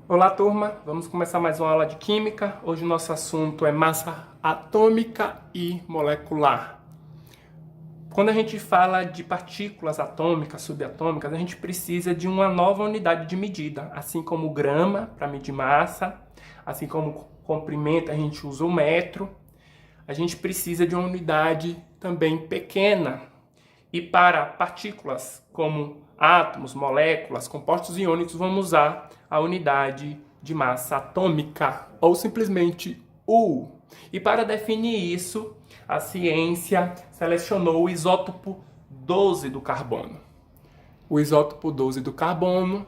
Olá, turma! Vamos começar mais uma aula de Química. Hoje o nosso assunto é massa atômica e molecular. Quando a gente fala de partículas atômicas, subatômicas, a gente precisa de uma nova unidade de medida, assim como o grama para medir massa, assim como o comprimento a gente usa o metro. A gente precisa de uma unidade também pequena. E para partículas como átomos, moléculas, compostos iônicos, vamos usar a unidade de massa atômica, ou simplesmente U. E para definir isso, a ciência selecionou o isótopo 12 do carbono. O isótopo 12 do carbono,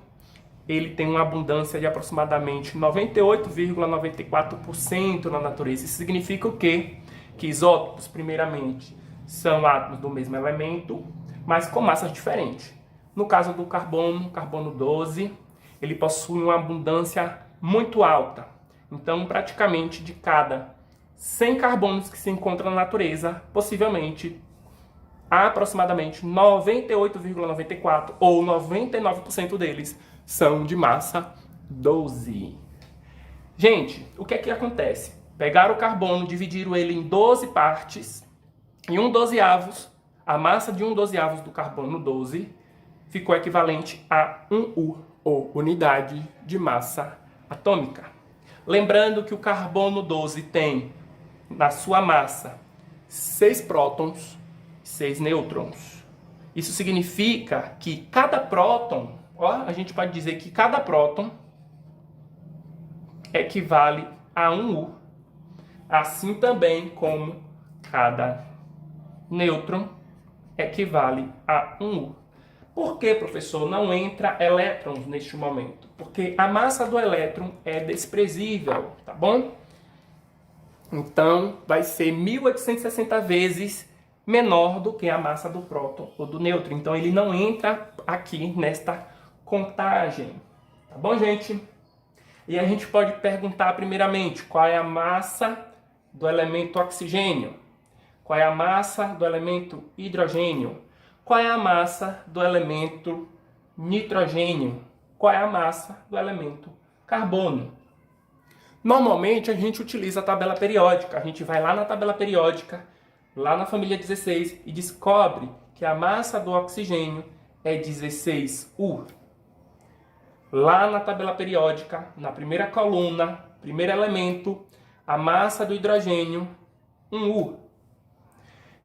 ele tem uma abundância de aproximadamente 98,94% na natureza. Isso significa o quê? Que isótopos, primeiramente, são átomos do mesmo elemento, mas com massas diferentes. No caso do carbono, carbono 12, ele possui uma abundância muito alta. Então, praticamente de cada 100 carbonos que se encontram na natureza, possivelmente, aproximadamente 98,94% ou 99% deles são de massa 12. Gente, o que é que acontece? Pegaram o carbono, dividiram ele em 12 partes, e 1/12, a massa de 1/12 do carbono 12 ficou equivalente a 1U, ou unidade de massa atômica. Lembrando que o carbono 12 tem na sua massa 6 prótons e 6 nêutrons. Isso significa que cada próton, a gente pode dizer que cada próton equivale a 1U, assim também como cada nêutron equivale a 1U. Por que, professor, não entra elétrons neste momento? Porque a massa do elétron é desprezível, tá bom? Então, vai ser 1860 vezes menor do que a massa do próton ou do nêutron. Então, ele não entra aqui nesta contagem. Tá bom, gente? E a gente pode perguntar primeiramente qual é a massa do elemento oxigênio, qual é a massa do elemento hidrogênio, qual é a massa do elemento nitrogênio, qual é a massa do elemento carbono. Normalmente a gente utiliza a tabela periódica. A gente vai lá na tabela periódica, lá na família 16, e descobre que a massa do oxigênio é 16U. Lá na tabela periódica, na primeira coluna, primeiro elemento, a massa do hidrogênio, 1U.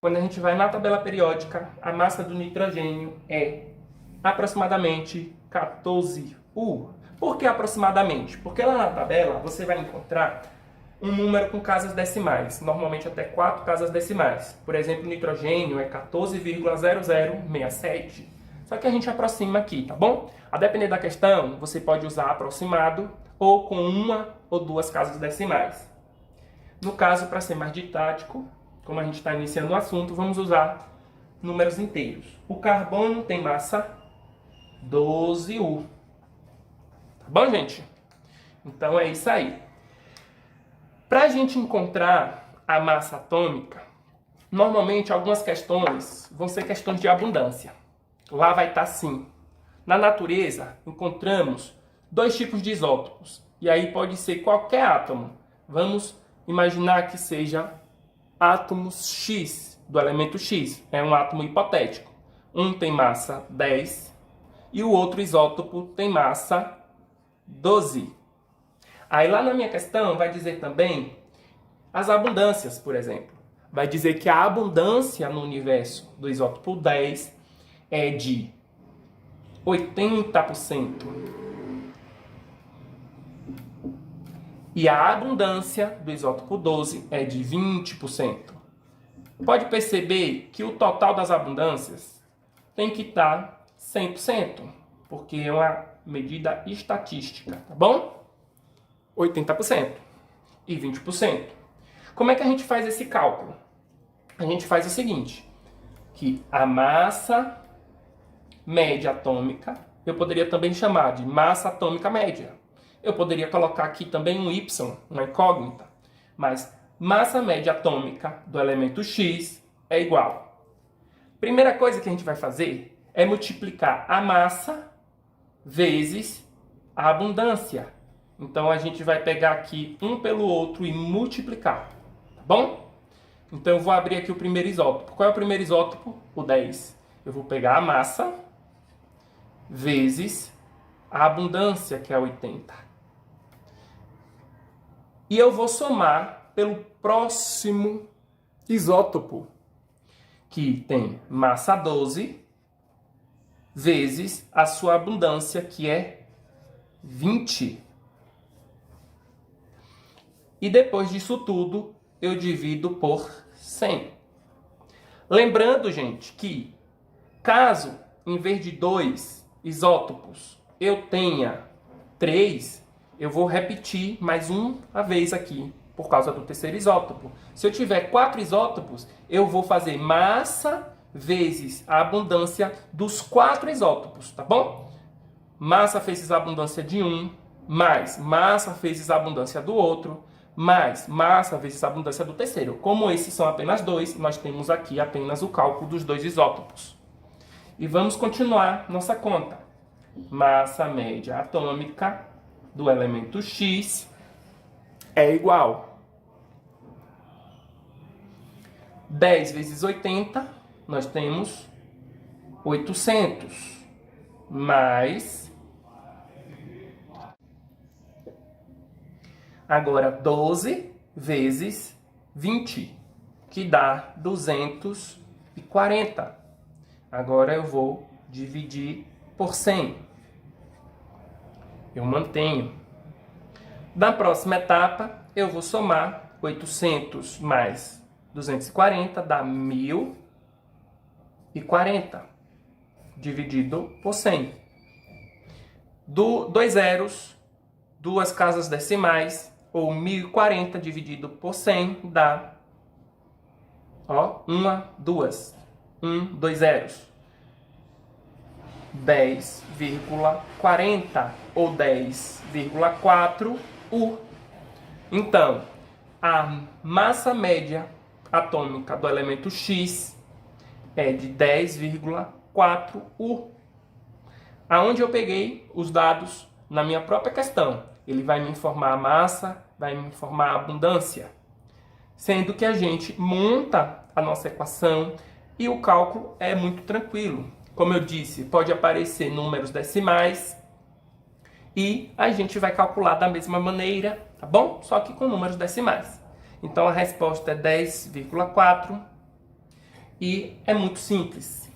Quando a gente vai na tabela periódica, a massa do nitrogênio é aproximadamente 14U. Por que aproximadamente? Porque lá na tabela você vai encontrar um número com casas decimais, normalmente até 4 casas decimais. Por exemplo, o nitrogênio é 14,0067. Só que a gente aproxima aqui, tá bom? A depender da questão, você pode usar aproximado ou com 1 ou 2 casas decimais. No caso, para ser mais didático, como a gente está iniciando o assunto, vamos usar números inteiros. O carbono tem massa 12U. Tá bom, gente? Então é isso aí. Para a gente encontrar a massa atômica, normalmente algumas questões vão ser questões de abundância. Lá vai estar assim. Na natureza, encontramos 2 tipos de isótopos. E aí pode ser qualquer átomo. Vamos imaginar que seja átomos X, do elemento X. É um átomo hipotético. Um tem massa 10 e o outro isótopo tem massa 12. Aí lá na minha questão vai dizer também as abundâncias, por exemplo. Vai dizer que a abundância no universo do isótopo 10 é de 80%. E a abundância do isótopo 12 é de 20%. Pode perceber que o total das abundâncias tem que estar 100%, porque é uma medida estatística, tá bom? 80% e 20%. Como é que a gente faz esse cálculo? A gente faz o seguinte, que a massa média atômica, eu poderia também chamar de massa atômica média. Eu poderia colocar aqui também um Y, uma incógnita, mas massa média atômica do elemento X é igual. Primeira coisa que a gente vai fazer é multiplicar a massa vezes a abundância. Então a gente vai pegar aqui um pelo outro e multiplicar, tá bom? Então eu vou abrir aqui o primeiro isótopo. Qual é o primeiro isótopo? O 10. Eu vou pegar a massa vezes a abundância, que é 80. E eu vou somar pelo próximo isótopo, que tem massa 12 vezes a sua abundância, que é 20. E depois disso tudo, eu divido por 100. Lembrando, gente, que caso, em vez de 2 isótopos, eu tenha 3, eu vou repetir mais uma vez aqui, por causa do terceiro isótopo. Se eu tiver 4 isótopos, eu vou fazer massa vezes a abundância dos 4 isótopos, tá bom? Massa vezes a abundância de um, mais massa vezes a abundância do outro, mais massa vezes a abundância do terceiro. Como esses são apenas 2, nós temos aqui apenas o cálculo dos 2 isótopos. E vamos continuar nossa conta. Massa média atômica do elemento X é igual 10 vezes 80, nós temos 800, mais agora 12 vezes 20, que dá 240. Agora eu vou dividir por 100. Eu mantenho. Na próxima etapa, eu vou somar 800 mais 240, dá 1040, dividido por 100. Dois zeros, duas casas decimais, ou 1040 dividido por 100, dá, dois zeros. 10,40 ou 10,4 U. Então, a massa média atômica do elemento X é de 10,4 U. Aonde eu peguei os dados na minha própria questão. Ele vai me informar a massa, vai me informar a abundância. Sendo que a gente monta a nossa equação e o cálculo é muito tranquilo. Como eu disse, pode aparecer números decimais e a gente vai calcular da mesma maneira, tá bom? Só que com números decimais. Então a resposta é 10,4 e é muito simples.